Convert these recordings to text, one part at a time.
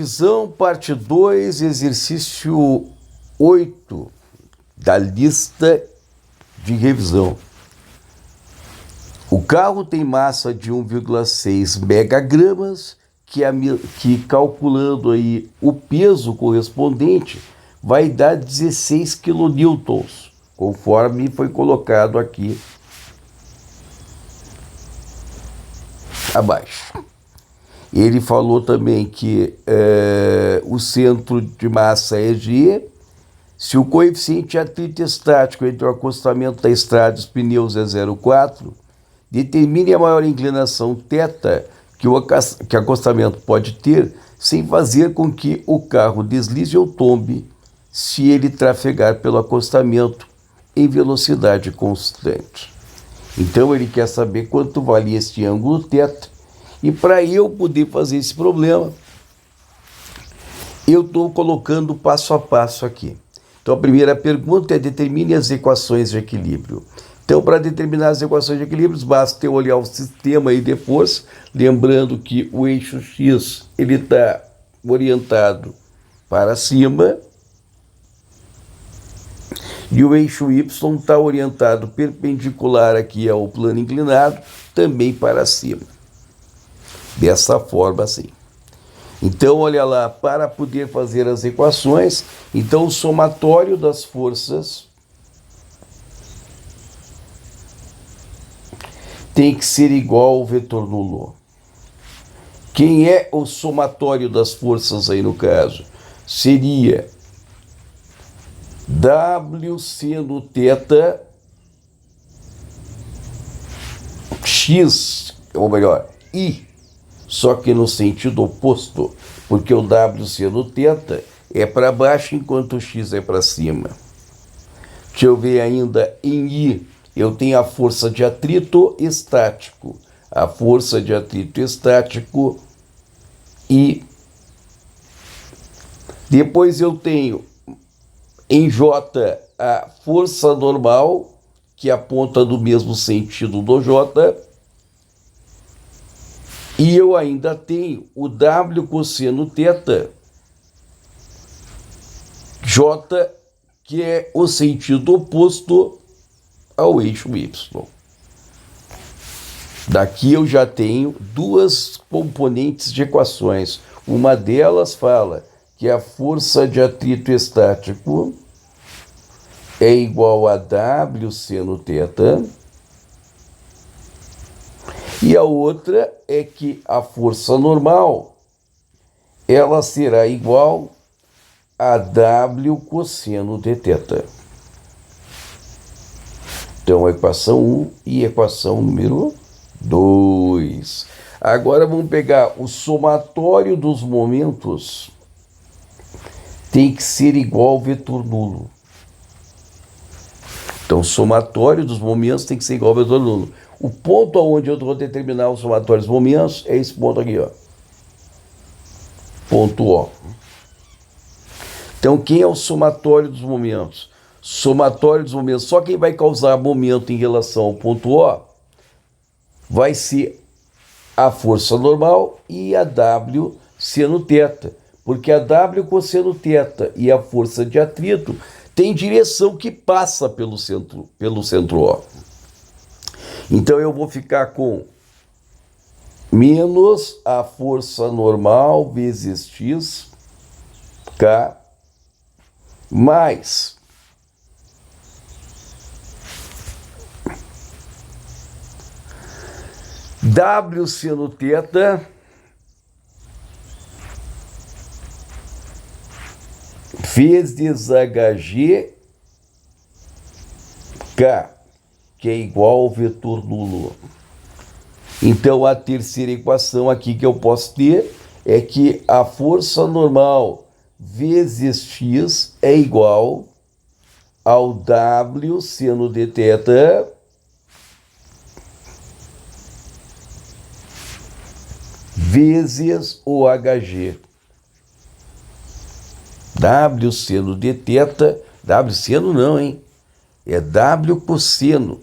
Revisão, parte 2, exercício 8 da lista de revisão. O carro tem massa de 1,6 megagramas, que calculando aí o peso correspondente, vai dar 16 quilonewtons, conforme foi colocado aqui abaixo. Ele falou também que o centro de massa é G. Se o coeficiente de atrito estático entre o acostamento da estrada e os pneus é 0,4, determine a maior inclinação θ que o acostamento pode ter sem fazer com que o carro deslize ou tombe se ele trafegar pelo acostamento em velocidade constante. Então ele quer saber quanto vale este ângulo θ. E para eu poder fazer esse problema, eu estou colocando passo a passo aqui. Então a primeira pergunta é: determine as equações de equilíbrio. Então, para determinar as equações de equilíbrio, basta eu olhar o sistema aí de força, lembrando que o eixo X ele está orientado para cima e o eixo Y está orientado perpendicular aqui ao plano inclinado, também para cima. Dessa forma assim. Então, olha lá, para poder fazer as equações, então o somatório das forças tem que ser igual ao vetor nulo. Quem é o somatório das forças aí no caso? Seria W seno θ X, ou melhor, I, só que no sentido oposto, porque o W seno θ é para baixo enquanto o X é para cima. Deixa eu ver ainda em I, eu tenho a força de atrito estático. A força de atrito estático I. Depois eu tenho em J a força normal, que aponta no mesmo sentido do J. E eu ainda tenho o W cosseno θ, J, que é o sentido oposto ao eixo Y. Daqui eu já tenho duas componentes de equações. Uma delas fala que a força de atrito estático é igual a W seno θ. E a outra é que a força normal ela será igual a W cosseno de θ. Então, equação 1 e equação número 2. Agora vamos pegar o somatório dos momentos. Tem que ser igual ao vetor nulo. Então, o somatório dos momentos tem que ser igual ao vetor nulo. O ponto onde eu vou determinar o somatório dos momentos é esse ponto aqui, ó. Ponto O. Então, quem é o somatório dos momentos? Somatório dos momentos, só quem vai causar momento em relação ao ponto O vai ser a força normal e a W seno θ. Porque a W cosseno θ e a força de atrito tem direção que passa pelo centro O. Então eu vou ficar com menos a força normal vezes X, K, mais W seno θ vezes HG, K, que é igual ao vetor nulo. Então, a terceira equação aqui que eu posso ter é que a força normal vezes X é igual ao W seno de θ vezes o HG. W seno de θ, W seno não, hein? É W cosseno.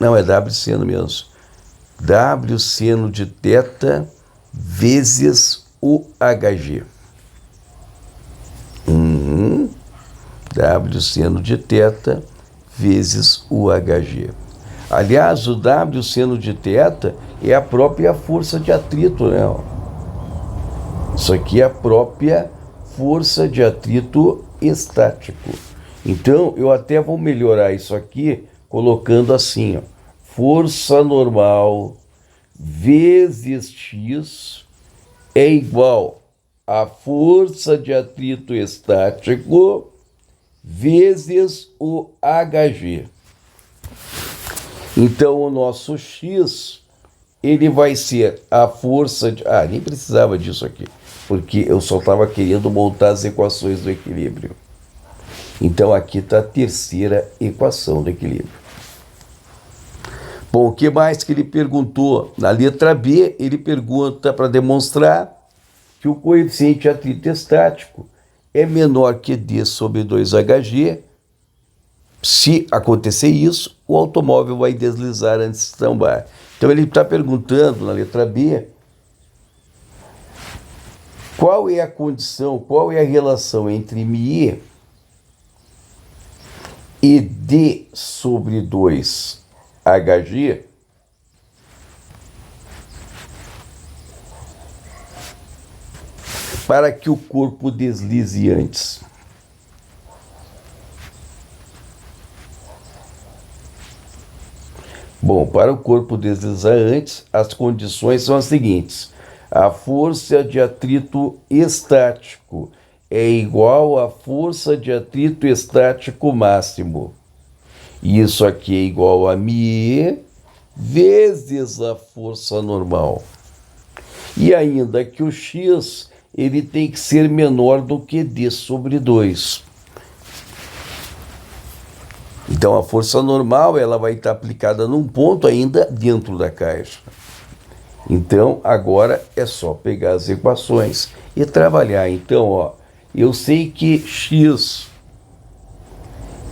Não, é W seno mesmo. W seno de θ vezes o HG. W seno de θ vezes o HG. Aliás, o W seno de θ é a própria força de atrito, né? Isso aqui é a própria força de atrito estático. Então, eu até vou melhorar isso aqui colocando assim, ó, força normal vezes x é igual a força de atrito estático vezes o HG. Então, o nosso x, ele vai ser a força de... nem precisava disso aqui, porque eu só estava querendo montar as equações do equilíbrio. Então, aqui está a terceira equação do equilíbrio. Bom, o que mais que ele perguntou? Na letra B, ele pergunta para demonstrar que o coeficiente de atrito estático é menor que D sobre 2HG. Se acontecer isso, o automóvel vai deslizar antes de tombar. Então, ele está perguntando, na letra B, qual é a condição, qual é a relação entre μe e D sobre 2HG para que o corpo deslize antes. Bom, para o corpo deslizar antes, as condições são as seguintes. A força de atrito estático é igual à força de atrito estático máximo. E isso aqui é igual a μe vezes a força normal. E ainda que o x, ele tem que ser menor do que D sobre 2. Então, a força normal, ela vai estar aplicada num ponto ainda dentro da caixa. Então, agora é só pegar as equações e trabalhar. Então, ó, eu sei que x,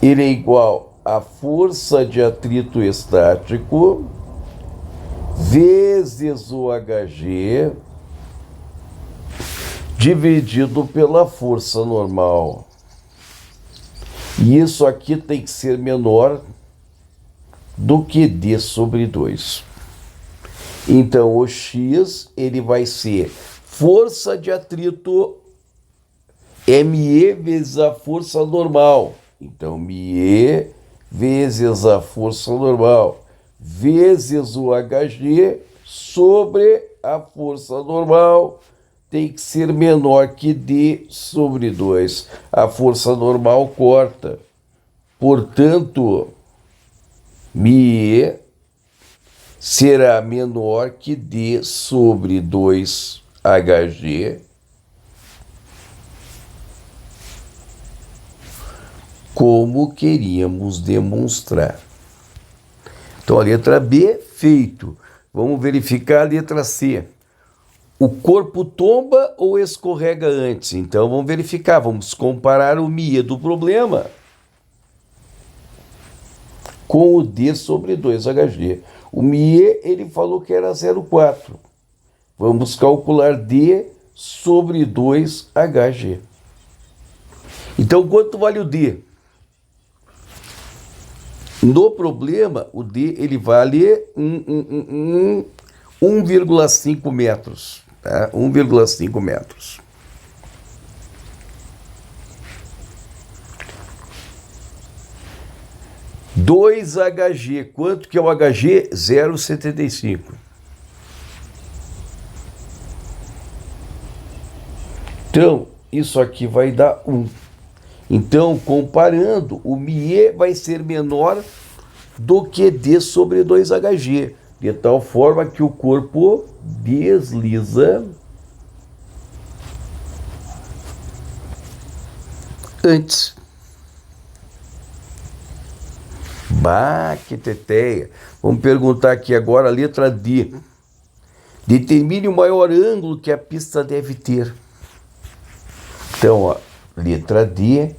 ele é igual a força de atrito estático vezes o HG dividido pela força normal. E isso aqui tem que ser menor do que D sobre 2. Então, o x, ele vai ser força de atrito ME vezes a força normal. Então, ME vezes a força normal vezes o HG sobre a força normal tem que ser menor que D sobre 2. A força normal corta. Portanto, μe será menor que D sobre 2HG, como queríamos demonstrar. Então, a letra B, feito. Vamos verificar a letra C. O corpo tomba ou escorrega antes? Então, vamos verificar. Vamos comparar o μe do problema com o D sobre 2HG. O μe, ele falou que era 0,4. Vamos calcular D sobre 2HG. Então, quanto vale o D? No problema, o D, ele vale 1,5 metros. Tá? 1,5 metros. Dois HG. Quanto que é o HG? 0,75. Então, isso aqui vai dar 1. Então, comparando, o μe vai ser menor do que D sobre 2HG, de tal forma que o corpo desliza antes. Bah, que teteia. Vamos perguntar aqui agora a letra D. Determine o maior ângulo que a pista deve ter. Então, ó, letra D.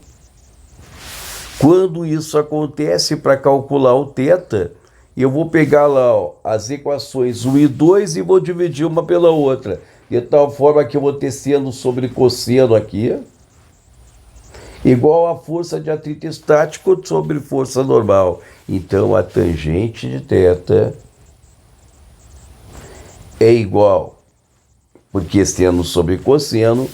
Quando isso acontece, para calcular o θ, eu vou pegar lá, ó, as equações 1 e 2 e vou dividir uma pela outra. De tal forma que eu vou ter seno sobre cosseno aqui. igual a força de atrito estático sobre força normal. Então, a tangente de θ é igual, porque seno sobre cosseno,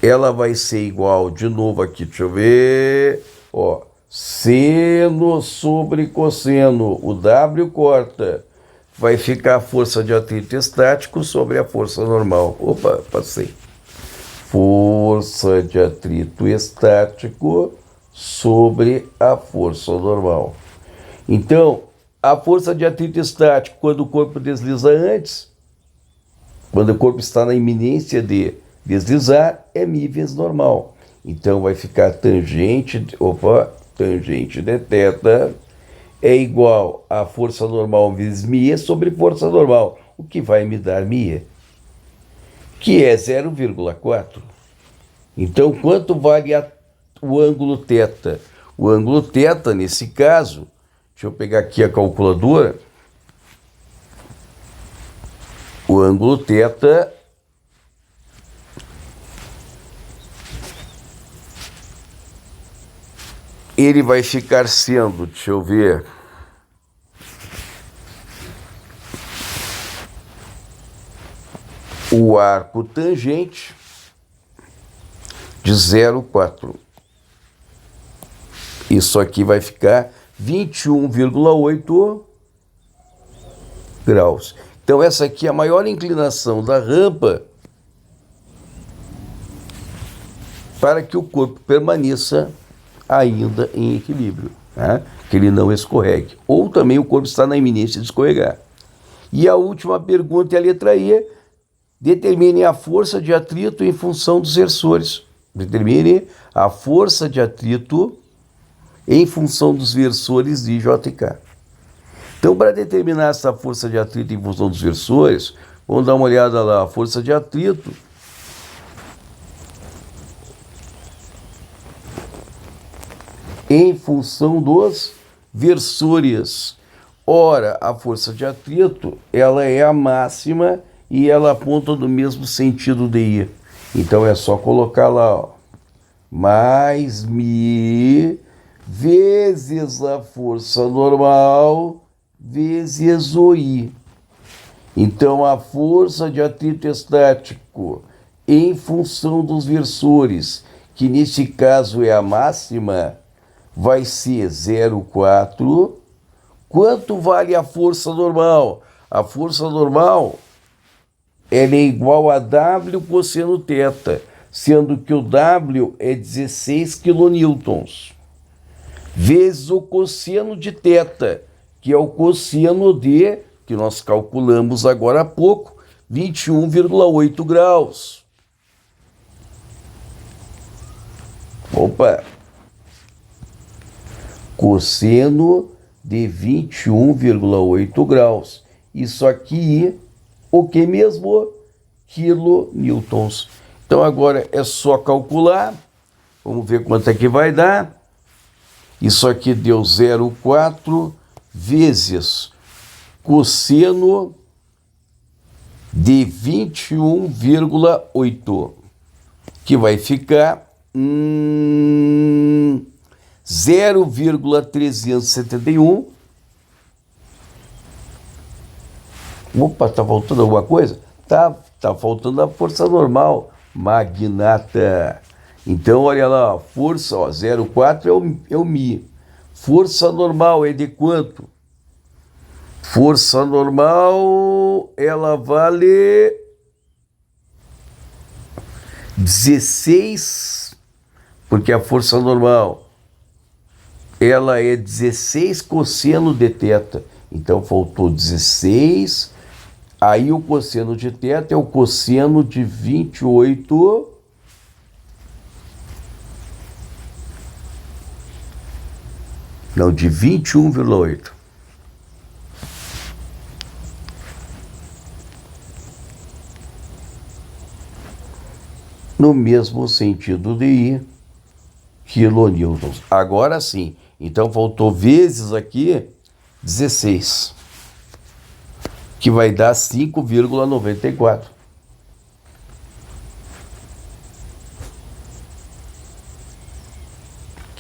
ela vai ser igual, de novo aqui, deixa eu ver, ó, seno sobre cosseno, o W corta, vai ficar a força de atrito estático sobre a força normal. Opa, passei. Força de atrito estático sobre a força normal. Então, a força de atrito estático, quando o corpo desliza antes, quando o corpo está na iminência de deslizar, é μ vezes normal. Então, vai ficar tangente de θ é igual a força normal vezes μ sobre força normal, o que vai me dar μ, que é 0,4. Então, quanto vale o ângulo θ? O ângulo θ, nesse caso, deixa eu pegar aqui a calculadora, o ângulo θ ele vai ficar sendo, deixa eu ver, o arco tangente de 0,4. Isso aqui vai ficar 21,8 graus. Então, essa aqui é a maior inclinação da rampa para que o corpo permaneça ainda em equilíbrio, né? Que ele não escorregue. Ou também o corpo está na iminência de escorregar. E a última pergunta é a letra E. Determine a força de atrito em função dos versores. Determine a força de atrito em função dos versores de J e K. Então, para determinar essa força de atrito em função dos versores, vamos dar uma olhada lá. A força de atrito em função dos versores. Ora, a força de atrito, ela é a máxima e ela aponta no mesmo sentido de I. Então, é só colocar lá, ó, mais μ vezes a força normal vezes o I. Então, a força de atrito estático em função dos versores, que neste caso é a máxima, vai ser 0,4. Quanto vale a força normal? A força normal ela é igual a W cosseno θ, sendo que o W é 16 kN, vezes o cosseno de θ, que é o cosseno de, que nós calculamos agora há pouco, 21,8 graus. Opa! Cosseno de 21,8 graus. Isso aqui, o que mesmo? Kilonewtons. Então agora é só calcular. Vamos ver quanto é que vai dar. Isso aqui deu 0,4 vezes cosseno de 21,8, que vai ficar 0,371. Opa, tá faltando alguma coisa? Tá faltando a força normal, magnata. Então, olha lá, força, ó, 0,4 é o μ. Força normal é de quanto? Força normal, ela vale 16, porque a força normal, ela é 16 cosseno de θ. Então, faltou 16. Aí, o cosseno de θ é o cosseno de 28. Não, de 21,8. No mesmo sentido de I, kilonewtons. Agora sim. Então, faltou vezes aqui 16, que vai dar 5,94.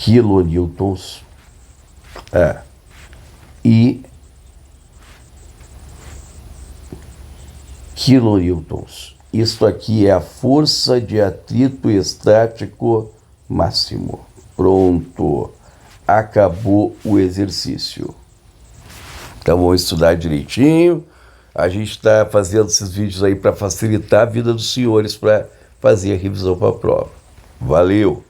kilonewtons e kilonewtons. Isto aqui é a força de atrito estático máximo. Pronto. Acabou o exercício. Então vamos estudar direitinho. A gente está fazendo esses vídeos aí para facilitar a vida dos senhores para fazer a revisão para a prova. Valeu!